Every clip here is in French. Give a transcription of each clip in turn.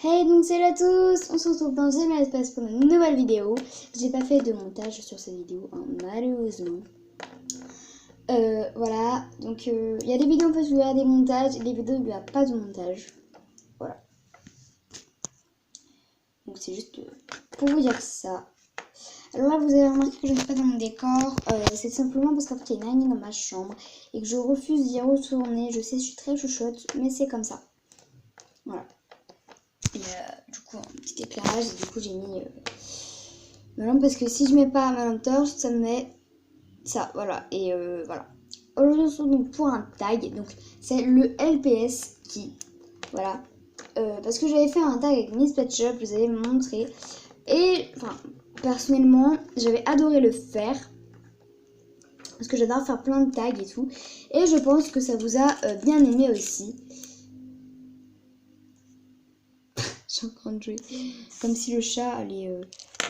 Hey, donc salut à tous, on se retrouve dans J'aime l'espace pour une nouvelle vidéo. J'ai pas fait de montage sur cette vidéo, hein, malheureusement. Voilà, donc il y a des vidéos en fait où il y a des montages et des vidéos où il n'y a pas de montage. Voilà. Donc c'est juste pour vous dire ça. Alors là, vous avez remarqué que je ne suis pas dans mon décor. C'est simplement parce qu'en fait, il y a une araignée dans ma chambre et que je refuse d'y retourner. Je sais, je suis très chouchotte, mais c'est comme ça. Voilà. Et du coup, un petit éclairage. Et du coup, j'ai mis ma lampe parce que si je mets pas ma lampe torche, ça me met ça. Voilà. Et voilà. Aujourd'hui, on se retrouve donc pour un tag. Donc, c'est le LPS qui. Voilà. Parce que j'avais fait un tag avec Miss Pet Shop, je vous avais montré. Et, enfin, personnellement, j'avais adoré le faire. Parce que j'adore faire plein de tags et tout. Et je pense que ça vous a bien aimé aussi. Je suis en train de jouer. Comme si le chat allait...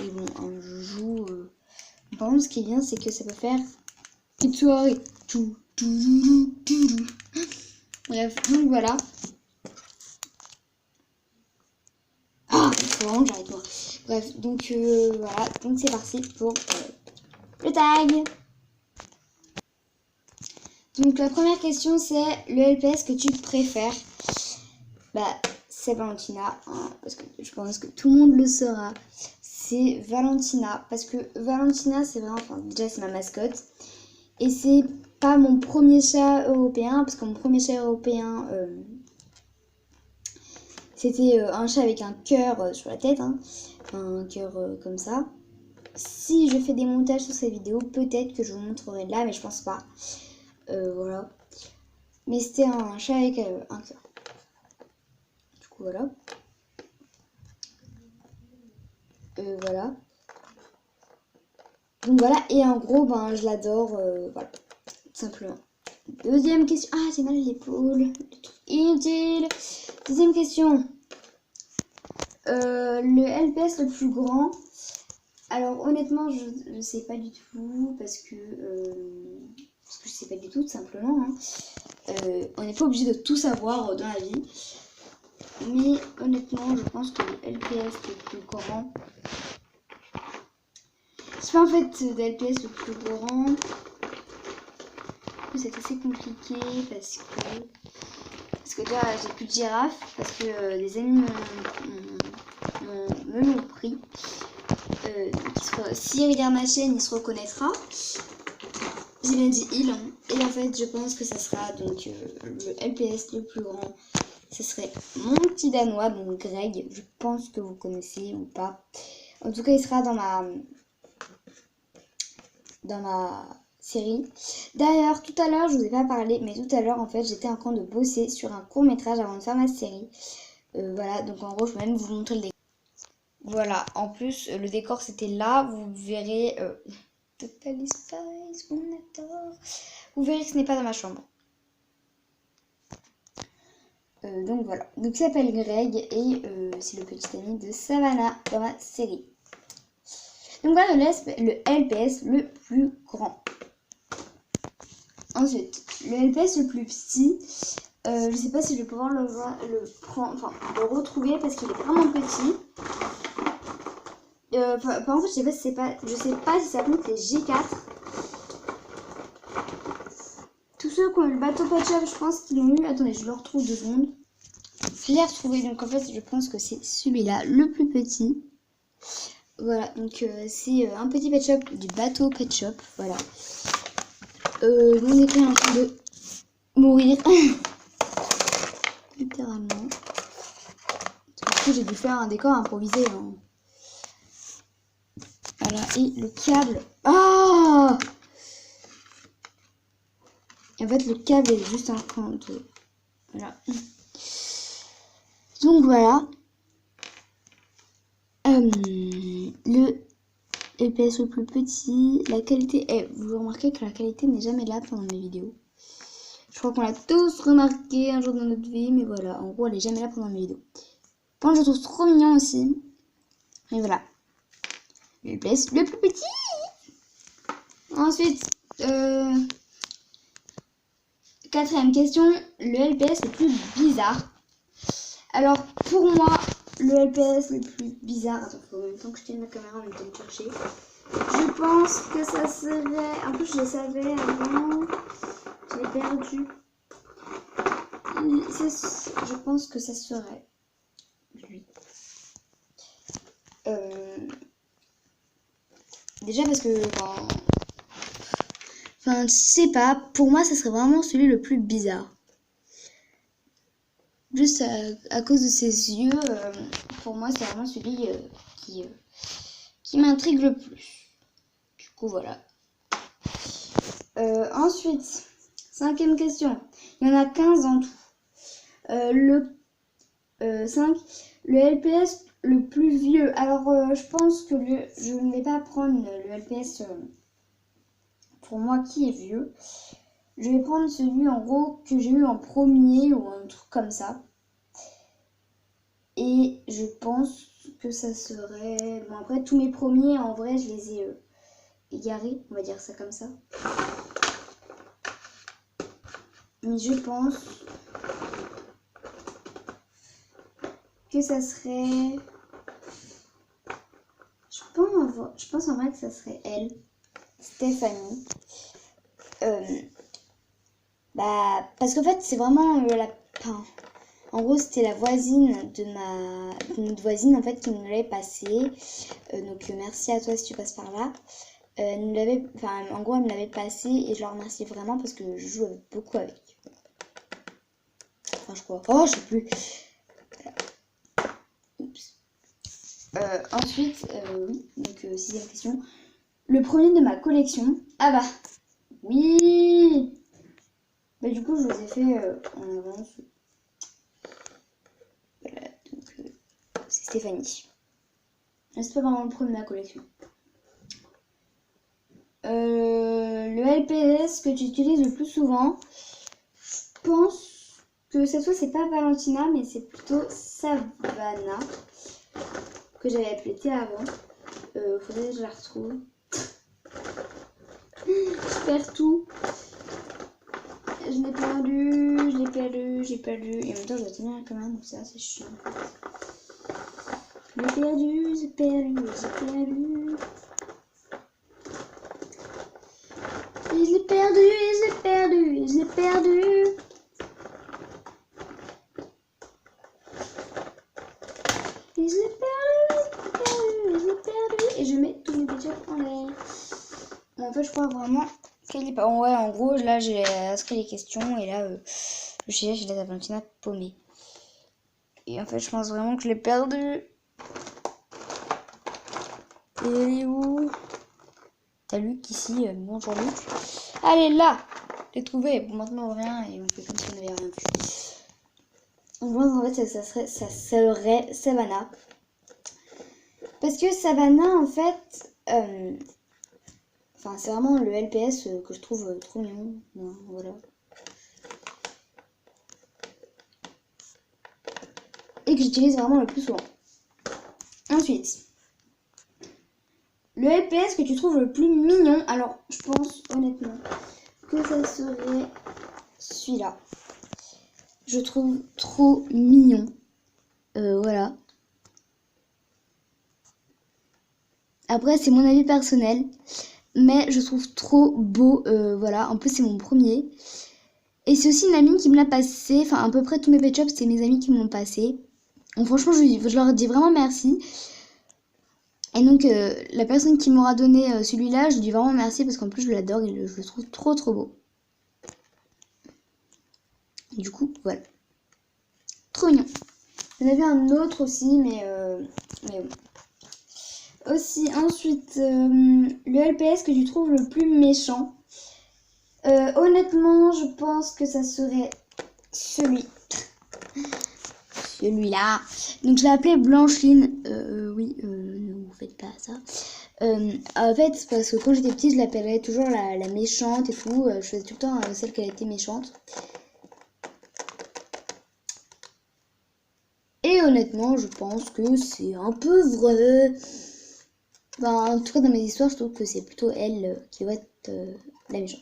et bon, un joujou... Par contre, ce qui est bien, c'est que ça peut faire une soirée. Bref, donc voilà. Ah, faut vraiment que j'arrête moi. Bref, donc voilà. Donc c'est parti pour le tag. Donc la première question, c'est le LPS que tu préfères. Bah, c'est Valentina, hein, parce que je pense que tout le monde le saura. C'est Valentina, parce que Valentina, c'est vraiment, enfin, déjà c'est ma mascotte. Et c'est pas mon premier chat européen, parce que mon premier chat européen, c'était un chat avec un cœur sur la tête, hein, un cœur comme ça. Si je fais des montages sur cette vidéo, peut-être que je vous montrerai là, mais je pense pas. Voilà. Mais c'était un chat avec un cœur. Du coup, voilà. Voilà. Donc voilà, et en gros, ben, je l'adore, voilà, tout simplement. Deuxième question. Ah, j'ai mal à l'épaule. Le truc inutile. Deuxième question. Le LPS le plus grand. Alors, honnêtement, je sais pas du tout, parce que je sais pas du tout, tout simplement. Hein. On n'est pas obligé de tout savoir dans la vie. Mais honnêtement, je pense que le LPS le plus grand. C'est pas en fait de LPS le plus grand. C'est assez compliqué parce que déjà j'ai plus de girafe, parce que des amis me l'ont pris. S'il regarde ma chaîne, il se reconnaîtra. J'ai bien dit il, hein. Et en fait je pense que ça sera donc le LPS le plus grand. Ce serait mon petit danois, donc Greg. Je pense que vous connaissez ou pas. En tout cas, il sera dans ma série. D'ailleurs, tout à l'heure, je vous ai pas parlé, mais tout à l'heure, en fait, j'étais en train de bosser sur un court-métrage avant de faire ma série. Voilà, donc en gros, je vais même vous montrer le décor. Voilà, en plus, le décor, c'était là. Vous verrez... Total Spice, on adore. Vous verrez que ce n'est pas dans ma chambre. Donc voilà. Donc il s'appelle Greg et c'est le petit ami de Savannah dans ma série. Donc voilà le LPS le plus grand. Ensuite, le LPS le plus petit, je sais pas si je vais pouvoir le retrouver parce qu'il est vraiment petit. Par contre, je sais pas si ça compte les G4. Tous ceux qui ont eu le bateau Pet Shop, je pense qu'ils l'ont eu. Attendez, je le retrouve 2 secondes. Je l'ai retrouvé, donc en fait, je pense que c'est celui-là, le plus petit. Voilà, donc c'est un petit Pet Shop du bateau Pet Shop, voilà. Mon écran est en train de mourir. Littéralement. Du coup, j'ai dû faire un décor improvisé. Hein. Voilà, et le câble. Ah! En fait, le câble est juste en train de... Voilà. Donc, voilà. Le LPS le plus petit, la qualité... vous remarquez que la qualité n'est jamais là pendant mes vidéos. Je crois qu'on l'a tous remarqué un jour dans notre vie, mais voilà, en gros, elle est jamais là pendant mes vidéos. Bon, je le trouve trop mignon aussi. Et voilà. Le LPS le plus petit. Ensuite, quatrième question, le LPS le plus bizarre. Alors, pour moi, le LPS le plus bizarre. Attends, faut en même temps que je tienne la caméra en même temps de chercher. Je pense que ça serait... En plus, je le savais avant. Je l'ai perdu. Je pense que ça serait lui. Déjà parce que... Enfin, je sais pas. Pour moi, ça serait vraiment celui le plus bizarre. Juste à cause de ses yeux, pour moi, c'est vraiment celui qui m'intrigue le plus. Du coup, voilà. Ensuite, 5e question. Il y en a 15 en tout. Le 5. Le LPS le plus vieux. Alors, je pense que je ne vais pas prendre le LPS pour moi qui est vieux. Je vais prendre celui en gros que j'ai eu en premier ou un truc comme ça. Et je pense que ça serait... Bon, après, tous mes premiers, en vrai, je les ai égarés. On va dire ça comme ça. Mais je pense que ça serait... Je pense en vrai que ça serait elle, Stéphanie. Parce qu'en fait, c'est vraiment en gros, c'était la voisine de notre voisine en fait qui nous l'avait passé. Donc merci à toi si tu passes par là. En gros, elle me l'avait passé et je la remercie vraiment parce que je joue beaucoup avec. Enfin, je crois. Oh, je sais plus. Oups. Ensuite, oui, donc 6e question. Le premier de ma collection. Ah bah, oui. Bah du coup, je vous ai fait en avance. Voilà, donc c'est Stéphanie. C'est pas vraiment le premier de ma collection. Le LPS que tu utilises le plus souvent, je pense que cette fois c'est pas Valentina, mais c'est plutôt Savannah, que j'avais appelée Théa avant. Faudrait que je la retrouve. Je perds tout. Je l'ai perdu, j'ai perdu. Et en même temps, je dois tenir la caméra, donc ça, c'est chiant. J'ai perdu. Je l'ai perdu. Et je mets tous mes budgets en l'air. En fait, je crois vraiment qu'elle est pas. Ouais, en gros, là, j'ai inscrit les questions et là, je cherche la Valentina paumée. Et en fait, je pense vraiment que je l'ai perdu. Et elle est où? T'as Luc ici. Bonjour Luc. Allez, là! J'ai trouvé. Bon, maintenant, on revient et on fait comme si on n'avait rien vu. Donc, en fait, ça serait Savannah. Parce que Savannah, en fait, c'est vraiment le LPS que je trouve trop mignon. Voilà. Et que j'utilise vraiment le plus souvent. Ensuite, le LPS que tu trouves le plus mignon. Alors, je pense honnêtement que ça serait celui-là. Je trouve trop mignon. Voilà. Après, c'est mon avis personnel. Mais je trouve trop beau. Voilà. En plus, c'est mon premier. Et c'est aussi une amie qui me l'a passé. Enfin, à peu près tous mes pet shops, c'est mes amis qui m'ont passé. Donc, franchement, je leur dis vraiment merci. Et donc, la personne qui m'aura donné celui-là, je lui dis vraiment merci parce qu'en plus, je l'adore et je le trouve trop trop beau. Du coup, voilà. Trop mignon. J'en avais un autre aussi, mais bon. Aussi, ensuite, le LPS que tu trouves le plus méchant. Honnêtement, je pense que ça serait celui-là. Donc, je l'ai appelé Blancheline. Oui, ne vous faites pas ça. En fait, parce que quand j'étais petite, je l'appellerais toujours la méchante et tout. Je faisais tout le temps celle qui a été méchante. Et honnêtement, je pense que c'est un peu vrai. En tout cas, dans mes histoires, je trouve que c'est plutôt elle qui va être la méchante.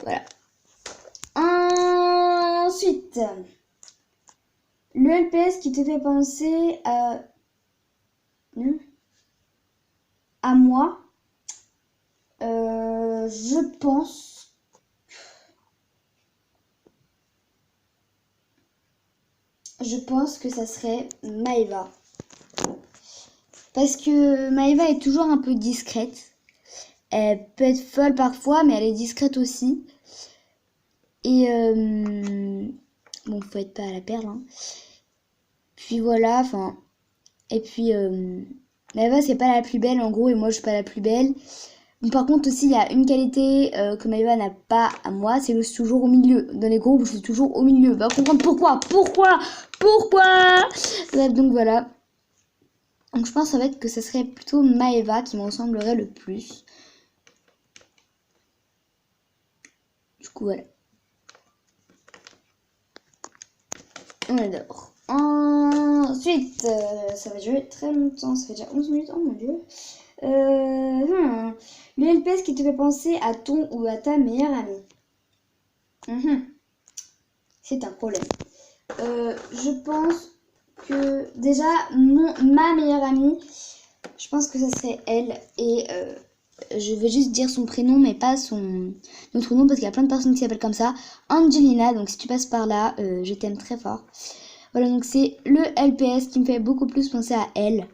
Voilà. Ensuite, le LPS qui te fait penser à moi, je pense que ça serait Maeva. Parce que Maeva est toujours un peu discrète. Elle peut être folle parfois, mais elle est discrète aussi. Et bon, faut être pas à la perle. Hein. Puis voilà, enfin. Et puis Maeva, c'est pas la plus belle en gros, et moi je suis pas la plus belle. Donc, par contre aussi, il y a une qualité que Maeva n'a pas à moi, c'est que je suis toujours au milieu. Dans les groupes, je suis toujours au milieu. Va comprendre pourquoi. Donc voilà. Donc je pense en fait que ce serait plutôt Maeva qui me ressemblerait le plus. Du coup voilà. On adore. Ensuite, ça va durer très longtemps, ça fait déjà 11 minutes, oh mon dieu. Le LPS qui te fait penser à ton ou à ta meilleure amie. C'est un problème. Je pense que déjà, ma meilleure amie, je pense que ça serait elle. Et je vais juste dire son prénom, mais pas notre nom, parce qu'il y a plein de personnes qui s'appellent comme ça. Angelina, donc si tu passes par là, je t'aime très fort. Voilà, donc c'est le LPS qui me fait beaucoup plus penser à elle.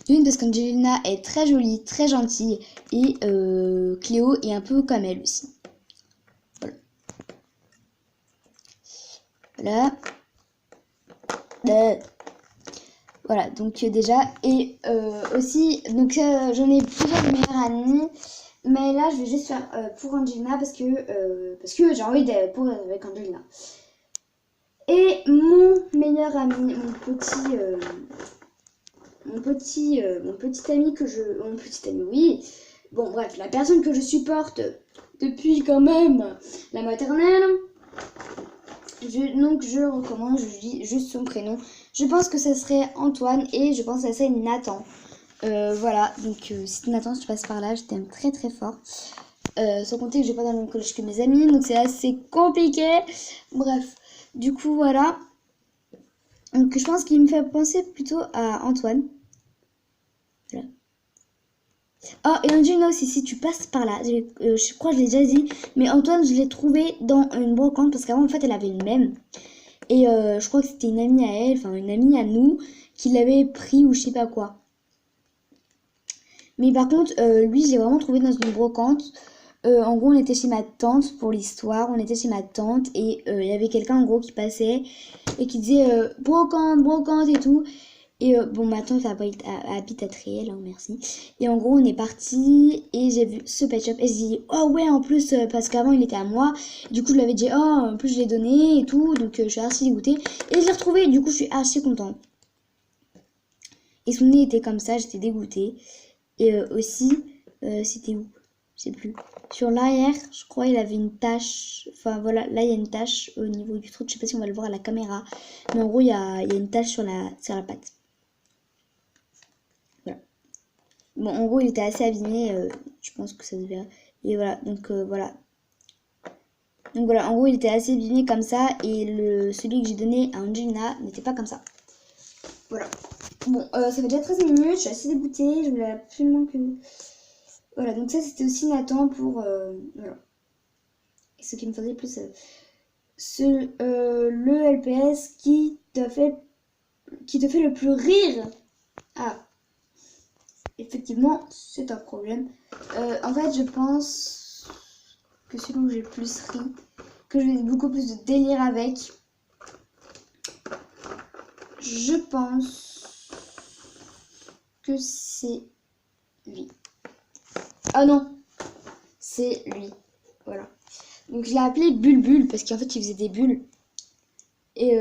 D'une, parce qu'Angelina est très jolie, très gentille, et Cléo est un peu comme elle aussi. Voilà, donc déjà, et aussi, donc j'en ai plusieurs meilleures amies, mais là je vais juste faire pour Angelina parce que j'ai envie d'être pour avec Angelina. Et mon meilleur ami, mon petit ami oui. Bon bref, la personne que je supporte depuis quand même la maternelle. Donc je recommande, je dis juste son prénom. Je pense que ça serait Antoine et je pense que ça serait Nathan. Voilà, donc si Nathan, si tu passes par là, je t'aime très très fort. Sans compter que je vais pas dans le même collège que mes amis, donc c'est assez compliqué. Bref, du coup voilà. Donc je pense qu'il me fait penser plutôt à Antoine. Voilà. Oh, et Angelina aussi, si tu passes par là, je crois que je l'ai déjà dit, mais Antoine, je l'ai trouvé dans une brocante parce qu'avant, en fait, elle avait le même. Et je crois que c'était une amie à elle, enfin une amie à nous, qui l'avait pris ou je sais pas quoi. Mais par contre, lui, je l'ai vraiment trouvé dans une brocante. En gros, on était chez ma tante pour l'histoire. On était chez ma tante et il y avait quelqu'un en gros qui passait et qui disait brocante et tout. Et bon, ma tante habite à Triel, hein, merci. Et en gros, on est parti et j'ai vu ce pet shop et j'ai dit oh ouais, en plus, parce qu'avant il était à moi. Du coup, je lui avais dit oh, en plus, je l'ai donné et tout. Donc, je suis archi dégoûtée. Et je l'ai retrouvé, du coup, je suis archi contente. Et son nez était comme ça, j'étais dégoûtée. Et aussi, c'était où? Je sais plus. Sur l'arrière, je crois il avait une tache. Enfin voilà, là il y a une tache au niveau du trou. Je sais pas si on va le voir à la caméra. Mais en gros, il y a une tache sur la patte. Voilà. Bon, en gros, il était assez abîmé. Je pense que ça se verra. Et voilà, donc voilà. Donc voilà, en gros, il était assez abîmé comme ça. Et celui que j'ai donné à Angelina n'était pas comme ça. Voilà. Bon, ça fait déjà 13 minutes. Je suis assez dégoûtée. Je voulais absolument que... Voilà, donc ça c'était aussi Nathan pour... voilà. Et ce qui me faisait plus... le LPS qui te fait le plus rire. Ah, effectivement, c'est un problème. En fait, je pense que celui où j'ai le plus ri, que j'ai beaucoup plus de délire avec, je pense que c'est lui. Ah non, c'est lui. Voilà. Donc je l'ai appelé Bulbul parce qu'en fait il faisait des bulles. Et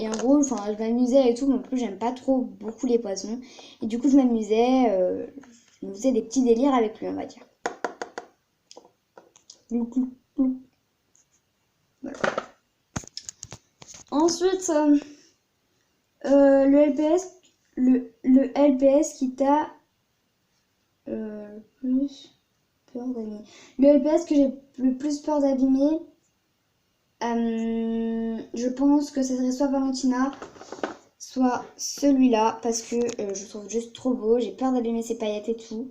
en gros, enfin, je m'amusais et tout, mais en plus j'aime pas trop beaucoup les poissons. Et du coup je m'amusais, je me faisais des petits délires avec lui, on va dire. Voilà. Ensuite, le LPS, le LPS qui t'a plus peur d'abîmer. Le LPS que j'ai le plus peur d'abîmer, Je pense que ça serait soit Valentina, soit celui-là, parce que je trouve juste trop beau. J'ai peur d'abîmer ses paillettes et tout.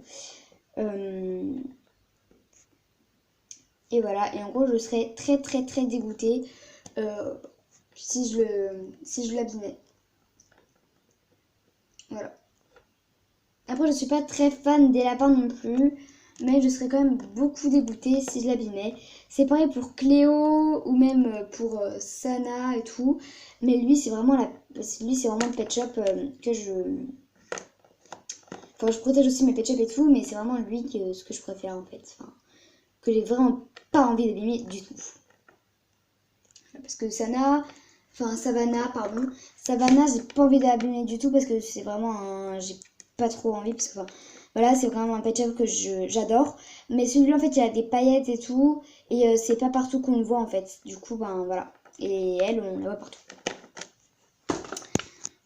Et voilà, et en gros je serais très très très dégoûtée si je l'abîmais. Voilà. Après je suis pas très fan des lapins non plus, mais je serais quand même beaucoup dégoûtée si je l'abîmais. C'est pareil pour Cléo ou même pour Sana et tout, mais lui c'est vraiment le pet shop que je... Enfin je protège aussi mes pet shops et tout, mais c'est vraiment lui ce que je préfère en fait. Enfin, que j'ai vraiment pas envie d'abîmer du tout. Parce que Savannah, j'ai pas envie d'abîmer du tout parce que c'est vraiment j'ai pas trop envie parce que voilà, c'est vraiment un pet shop que j'adore. Mais celui-là en fait il y a des paillettes et tout et c'est pas partout qu'on le voit en fait. Du coup ben voilà. Et elle on la voit partout.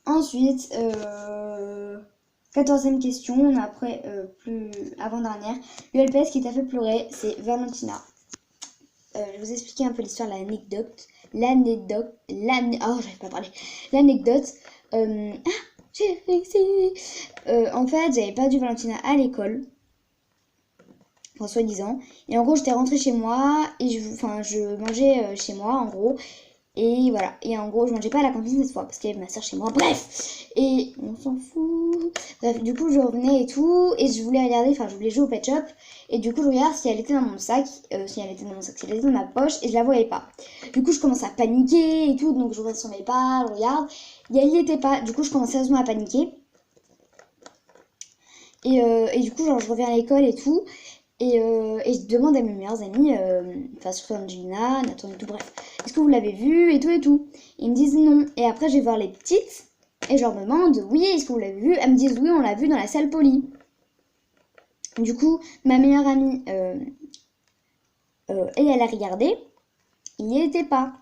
Ensuite, 14e question, on a après plus avant-dernière. Le LPS qui t'a fait pleurer, c'est Valentina. Je vais vous expliquer un peu l'histoire, l'anecdote. Oh, j'arrive pas à parler. L'anecdote. J'ai réussi. En fait, j'avais perdu Valentina à l'école. Enfin, soi-disant. Et en gros, j'étais rentrée chez moi et je mangeais chez moi, en gros. Et voilà. Et en gros, je mangeais pas à la cantine cette fois parce qu'il y avait ma soeur chez moi. Bref. Et on s'en fout. Bref, du coup, je revenais et tout. Et je voulais regarder, je voulais jouer au pet shop. Et du coup, je regarde si elle était dans mon sac. Si elle était dans ma poche. Et je la voyais pas. Du coup, je commence à paniquer et tout. Donc, je regarde sur mes pas, je regarde. Et elle y était pas. Du coup, je commence sérieusement à paniquer. Et du coup, genre, je reviens à l'école et tout. Et je demande à mes meilleures amies, surtout Angelina, Nathan et tout, bref, est-ce que vous l'avez vu et tout et tout. Ils me disent non. Et après, je vais voir les petites et je leur demande, oui, est-ce que vous l'avez vu. Elles me disent, oui, on l'a vu dans la salle poly. Du coup, ma meilleure amie, elle a regardé, il n'y était pas.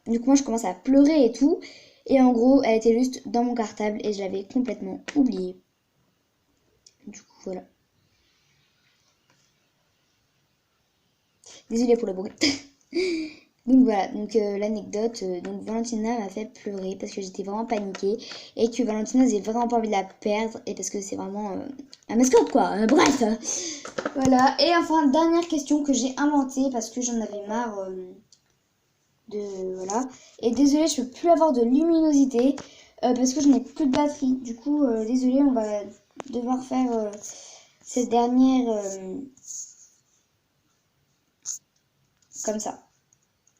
Du coup, moi, je commence à pleurer et tout. Et en gros, elle était juste dans mon cartable et je l'avais complètement oubliée. Du coup, voilà. Désolée pour le bruit. Donc voilà, donc l'anecdote, donc Valentina m'a fait pleurer parce que j'étais vraiment paniquée et que Valentina j'ai vraiment pas envie de la perdre et parce que c'est vraiment un mascotte quoi, bref. Voilà, et enfin dernière question que j'ai inventée parce que j'en avais marre voilà. Et désolée, je peux plus avoir de luminosité parce que je n'ai plus de batterie. Du coup, désolée, on va devoir faire cette dernière comme ça.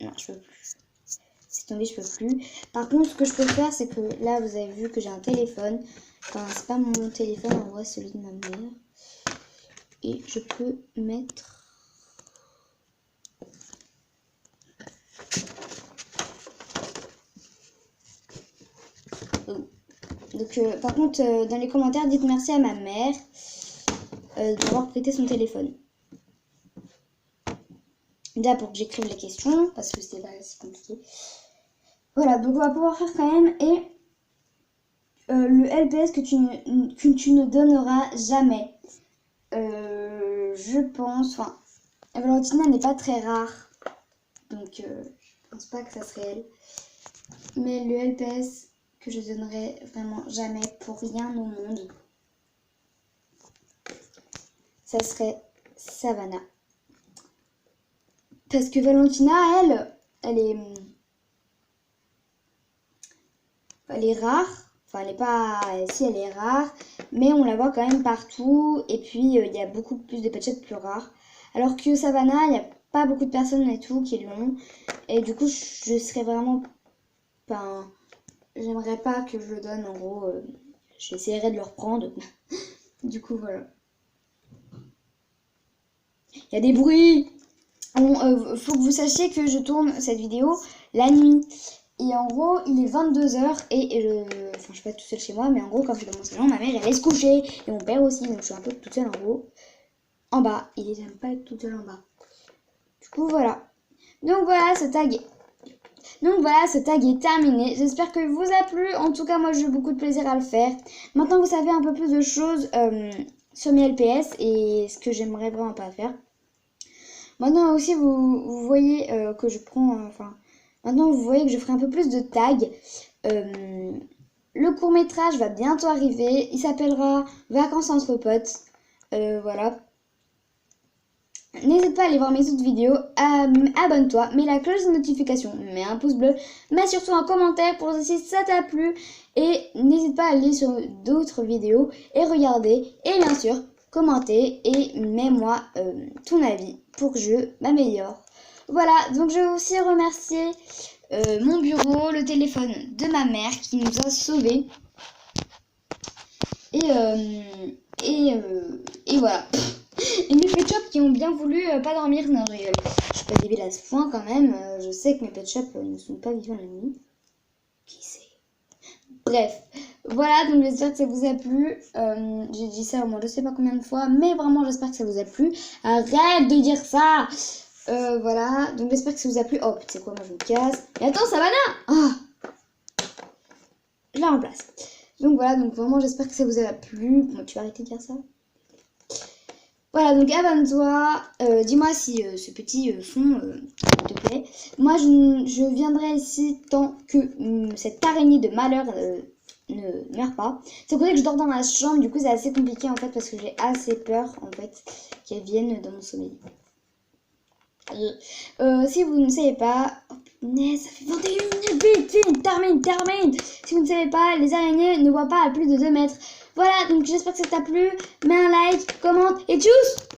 Non, je peux plus. C'est tombé, je peux plus. Par contre, ce que je peux faire, c'est que là, vous avez vu que j'ai un téléphone. Enfin, c'est pas mon téléphone, en vrai, celui de ma mère. Et je peux mettre... Donc, par contre, dans les commentaires, dites merci à ma mère d'avoir prêté son téléphone. Déjà pour que j'écrive les questions, parce que c'était pas si compliqué. Voilà, donc on va pouvoir faire quand même. Et le LPS que tu ne donneras jamais. Je pense... Enfin, Valentina n'est pas très rare. Donc, je pense pas que ça serait elle. Mais le LPS que je donnerai vraiment jamais pour rien au monde, ça serait Savannah. Parce que Valentina, elle est rare. Enfin, elle est pas... Si, elle est rare. Mais on la voit quand même partout. Et puis, il y a beaucoup plus de pet shops plus rares. Alors que Savannah, il n'y a pas beaucoup de personnes et tout qui l'ont. Et du coup, je serais vraiment... Enfin, j'aimerais pas que je le donne. En gros, j'essaierai de le reprendre. Du coup, voilà. Il y a des bruits. Faut que vous sachiez que je tourne cette vidéo la nuit. Et en gros, il est 22h je suis pas toute seule chez moi, mais en gros, quand je suis dans mon salon, ma mère, elle allait se coucher. Et mon père aussi, donc je suis un peu toute seule en gros. En bas, il n'aime pas être toute seule en bas. Du coup, voilà. Donc voilà, ce tag est terminé. J'espère que vous a plu. En tout cas, moi, j'ai eu beaucoup de plaisir à le faire. Maintenant, vous savez un peu plus de choses sur mes LPS et ce que j'aimerais vraiment pas faire. Maintenant aussi, vous voyez que je prends... Maintenant, vous voyez que je ferai un peu plus de tags. Le court-métrage va bientôt arriver. Il s'appellera Vacances entre potes. Voilà. N'hésite pas à aller voir mes autres vidéos, abonne-toi, mets la cloche de notification, mets un pouce bleu, mets surtout un commentaire pour dire si ça t'a plu et n'hésite pas à aller sur d'autres vidéos et regarder et bien sûr commenter et mets-moi ton avis pour que je m'améliore. Voilà, donc je veux aussi remercier mon bureau, le téléphone de ma mère qui nous a sauvés et voilà. Et mes pet shops qui ont bien voulu pas dormir. Non, je rigole. Je suis pas débile à ce point quand même. Je sais que mes pet shops ne sont pas vivants la nuit. Qui sait? Bref. Voilà, donc j'espère que ça vous a plu. J'ai dit ça au moins je sais pas combien de fois. Mais vraiment, j'espère que ça vous a plu. Arrête de dire ça. Voilà. Donc j'espère que ça vous a plu. Oh, tu sais quoi, moi je me casse. Mais attends, ça va là. Ah, je la remplace. Donc voilà, donc vraiment j'espère que ça vous a plu. Bon, tu vas arrêter de dire ça? Voilà, donc abonne-toi, dis-moi si ce petit fond te plaît. Moi, je viendrai ici tant que cette araignée de malheur ne meurt pas. C'est pour ça que je dors dans ma chambre, du coup c'est assez compliqué en fait parce que j'ai assez peur en fait qu'elle vienne dans mon sommeil. Si vous ne savez pas... Oh punaise, ça fait 21 minutes, vite, termine. Si vous ne savez pas, les araignées ne voient pas à plus de 2 mètres. Voilà, donc j'espère que ça t'a plu. Mets un like, commente et tchuss!